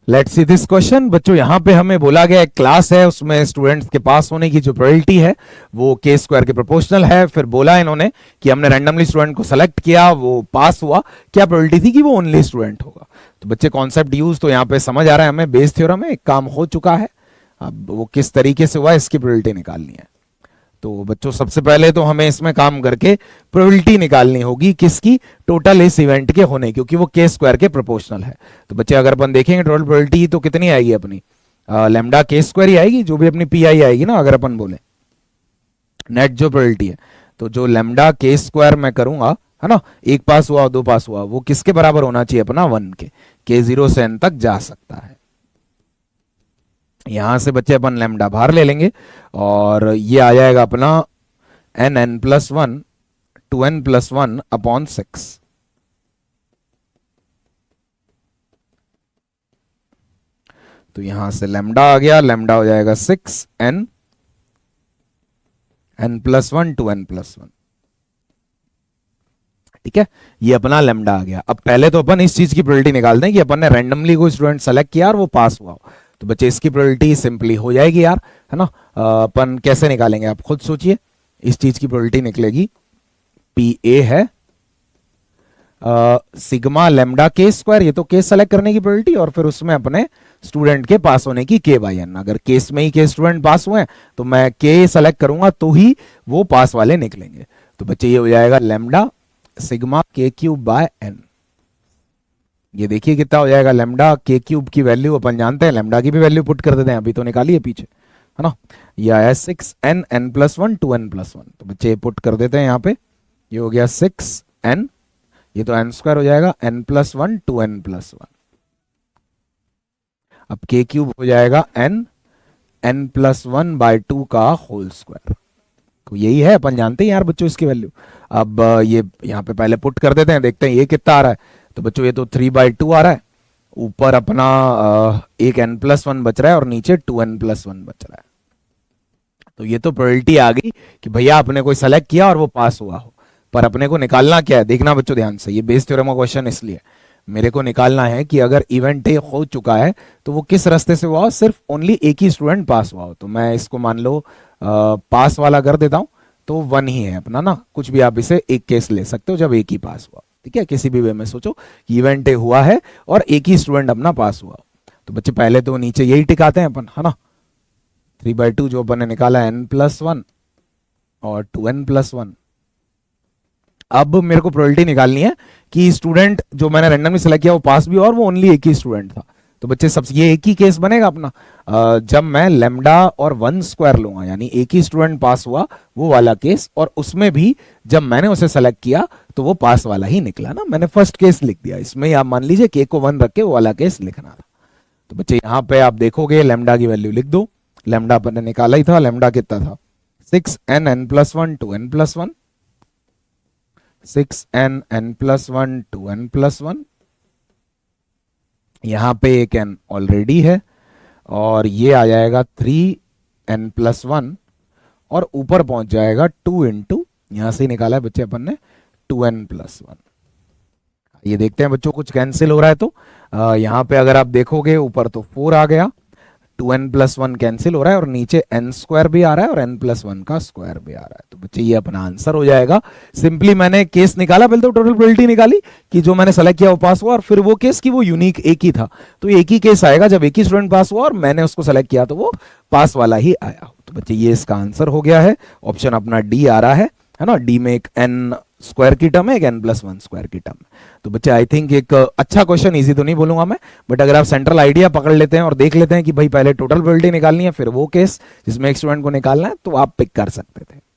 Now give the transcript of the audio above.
Let's see this question. बच्चों यहाँ पे हमें बोला गया एक क्लास है, उसमें स्टूडेंट्स के पास होने की जो प्रोबेबिलिटी है वो के स्क्वायर के प्रोपोर्शनल है। फिर बोला इन्होंने कि हमने रैंडमली स्टूडेंट को सेलेक्ट किया, वो पास हुआ, क्या प्रोबेबिलिटी थी कि वो ओनली स्टूडेंट होगा। तो बच्चे कॉन्सेप्ट यूज तो यहाँ पे समझ आ रहा है हमें, बेस थ्योरम में एक काम हो चुका है, अब वो किस तरीके से हुआ इसकी प्रोबेबिलिटी निकालनी है। तो बच्चों सबसे पहले तो हमें इसमें काम करके प्रोबेबिलिटी निकालनी होगी किसकी, टोटल इस इवेंट के होने, क्योंकि वो के स्क्वायर के प्रोपोर्शनल है। तो बच्चे अगर अपन देखेंगे टोटल प्रोबेबिलिटी तो कितनी आएगी अपनी, लैम्डा के स्क्वायर ही आएगी, जो भी अपनी पी आई आएगी ना, अगर अपन बोले नेट जो प्रोबेबिलिटी है। तो जो लैम्डा के स्क्वायर मैं करूंगा है ना, एक पास हुआ और दो पास हुआ, वो किसके बराबर होना चाहिए अपना, 1 के 0 से n तक जा सकता है। यहां से बच्चे अपन लैम्डा बाहर ले लेंगे और ये आ जाएगा अपना n+1 2n+1 अपॉन 6। तो यहां से लैम्डा आ गया, लैम्डा हो जाएगा 6n n+1 2n+1। ठीक है, ये अपना लैम्डा आ गया। अब पहले तो अपन इस चीज की प्रोबेबिलिटी निकाल दें कि अपन ने रैंडमली कोई स्टूडेंट सेलेक्ट किया और वो पास हुआ। तो बच्चे इसकी प्रोबेबिलिटी सिंपली हो जाएगी यार, है ना। अपन कैसे निकालेंगे आप खुद सोचिए। इस चीज की प्रोबेबिलिटी निकलेगी, पी ए है सिग्मा लैम्डा के स्क्वायर, ये तो केस सेलेक्ट करने की प्रोबेबिलिटी, और फिर उसमें अपने स्टूडेंट के पास होने की के बाई एन। अगर केस में ही के स्टूडेंट पास हुए हैं तो मैं के सेलेक्ट करूंगा तो ही वो पास वाले निकलेंगे। तो बच्चे ये हो जाएगा लैम्डा सिग्मा के क्यूब बाय एन। ये देखिए कितना हो जाएगा, लैम्डा के क्यूब की वैल्यू अपन जानते हैं, लैम्डा की भी वैल्यू पुट कर देते हैं, अभी तो निकाली है पीछे, है ना। ये आया 6n n+1 2n+1। तो बच्चे पुट कर देते हैं यहाँ पे, ये हो गया 6n, ये तो n स्क्वायर हो जाएगा, n+1 2n+1। अब के क्यूब हो जाएगा n+1 बाय 2 का होल स्क्वायर। तो यही है, अपन जानते हैं यार बच्चों इसकी वैल्यू। अब ये यहाँ पे पहले पुट कर देते हैं, देखते हैं ये कितना आ रहा है। तो बच्चों ये तो 3/2 आ रहा है, ऊपर अपना एक n+1 बच रहा है और नीचे 2n+1 बच रहा है। तो ये तो प्रोबेबिलिटी आ गई कि भैया आपने कोई सेलेक्ट किया और वो पास हुआ हो। पर अपने को निकालना क्या है, देखना बच्चों ध्यान से, ये बेस थ्योरम का क्वेश्चन इसलिए मेरे को निकालना है कि अगर इवेंट ए हो चुका है तो वो किस रास्ते से हुआ हो, सिर्फ ओनली एक ही स्टूडेंट पास हुआ हो। तो मैं इसको मान लो पास वाला कर देता हूं, तो 1 ही है अपना ना, कुछ भी आप इसे एक केस ले सकते हो जब एक ही पास हुआ। ठीक है, किसी भी वे में सोचो कि इवेंट ए हुआ है और एक ही स्टूडेंट अपना पास हुआ। तो बच्चे पहले तो नीचे यही टिकाते हैं अपन, है ना। 3/2 जो अपन ने निकाला n+1 और 2n+1। अब मेरे को प्रोबेबिलिटी निकालनी है कि स्टूडेंट जो मैंने रैंडमली सेलेक्ट किया वो पास भी हुआ और वो ओनली एक ही स्टूडेंट था। तो बच्चे सबसे ये एक ही केस बनेगा अपना, जब मैं लैम्डा और 1 स्क्वायर लूंगा, यानी एक ही स्टूडेंट पास हुआ वो वाला केस, और उसमें भी जब मैंने उसे सेलेक्ट किया तो वो पास वाला ही निकला ना। मैंने फर्स्ट केस लिख दिया, इसमें आप मान लीजिए के को 1 रख के वो वाला केस लिखना था। तो बच्चे यहाँ पे आप देखोगे लैम्डा की वैल्यू लिख दो, लैम्डा अपन ने निकाला ही था, लैम्डा कितना था 6n n+1 2n+1, 6n n+1 2n+1। यहां पे एक n ऑलरेडी है और ये आ जाएगा 3n+1 और ऊपर पहुंच जाएगा 2 इंटू, यहां से निकाला है बच्चे अपन ने 2n+1। ये देखते हैं बच्चों कुछ कैंसिल हो रहा है तो यहां पे अगर आप देखोगे ऊपर तो 4 आ गया, 2n+1 कैंसिल हो रहा है और नीचे n स्क्वायर भी आ रहा है और n+1 का स्क्वायर भी आ रहा है। तो बच्चे ये अपना आंसर हो जाएगा। सिंपली मैंने केस निकाला, पहले तो टोटल प्रोबेबिलिटी निकाली कि जो मैंने सेलेक्ट किया वो पास हुआ, और फिर वो केस की वो यूनिक एक ही था। तो एक ही केस आएगा जब एक ही स्टूडेंट पास हुआ और मैंने उसको सेलेक्ट किया तो वो पास वाला ही आया। तो बच्चे ये इसका आंसर हो गया है, ऑप्शन अपना डी आ रहा है ना। डी में एक n स्क्वायर की टर्म है, एक n+1 स्क्वायर की टर्म है। तो बच्चे आई थिंक एक अच्छा क्वेश्चन, इजी तो नहीं बोलूंगा मैं, बट अगर आप सेंट्रल आइडिया पकड़ लेते हैं और देख लेते हैं कि भाई पहले टोटल प्रोबेबिलिटी निकालनी है फिर वो केस जिसमें एक स्टूडेंट को निकालना है, तो आप पिक कर सकते थे।